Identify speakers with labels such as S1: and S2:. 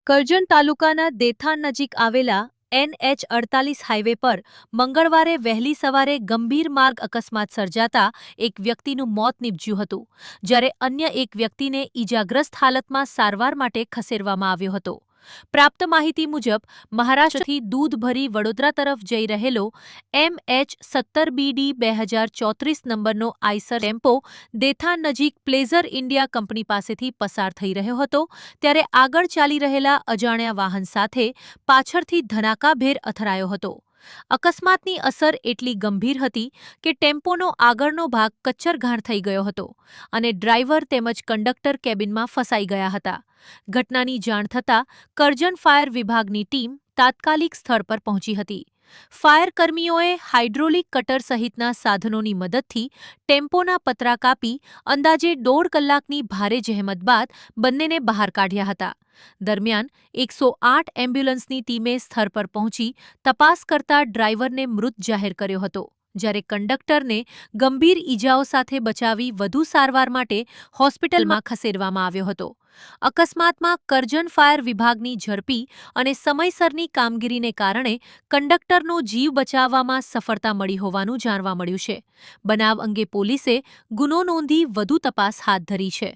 S1: કરજણ તાલુકાના દેથાણ નજીક આવેલા NH-48 હાઈવે પર મંગળવારે વહેલી સવારે ગંભીર માર્ગ અકસ્માત સર્જાતા એક વ્યક્તિનું મોત નીપજ્યું હતું, જ્યારે અન્ય એક વ્યક્તિને ઈજાગ્રસ્ત હાલતમાં સારવાર માટે ખસેડવામાં આવ્યો હતો. પ્રાપ્ત માહિતી મુજબ મહારાષ્ટ્રથી દૂધ ભરી વડોદરા તરફ જઈ રહેલો MH-17BD 2034 નંબરનો આઈસર ટેમ્પો દેથાણ નજીક પ્લેઝર ઇન્ડિયા કંપની પાસેથી પસાર થઈ રહ્યો હતો, ત્યારે આગળ ચાલી રહેલા અજાણ્યા વાહન સાથે પાછળથી ધડાકાભેર અથડાયો હતો. અકસ્માતની અસર એટલી ગંભીર હતી કે ટેમ્પોનો આગળનો ભાગ કચ્ચરઘાણ થઈ ગયો હતો અને ડ્રાઈવર તેમજ કંડક્ટર કેબિનમાં ફસાઈ ગયા હતા. ઘટનાની જાણ થતાં કરજણ ફાયર વિભાગની ટીમ તાત્કાલિક સ્થળ પર પહોંચી હતી. ફાયર કર્મીઓએ હાઇડ્રોલિક કટર સહિતના સાધનોની મદદથી ટેમ્પોના પતરા કાપી અંદાજે 1.5 કલાકની ભારે જહેમત બાદ બંનેને બહાર કાઢ્યા હતા. દરમિયાન 108 એમ્બ્યુલન્સની ટીમે સ્થળ પર પહોંચી તપાસ કરતા ડ્રાઈવરને મૃત જાહેર કર્યો હતો, જ્યારે કંડક્ટરને ગંભીર ઈજાઓ સાથે બચાવી વધુ સારવાર માટે હોસ્પિટલમાં ખસેડવામાં આવ્યો હતો. અકસ્માતમાં કરજણ ફાયર વિભાગની ઝડપી અને સમયસરની કામગીરીને કારણે કંડક્ટરનો જીવ બચાવવામાં સફળતા મળી હોવાનું જાણવા મળ્યું છે. બનાવ અંગે પોલીસે ગુનો નોંધી વધુ તપાસ હાથ ધરી છે.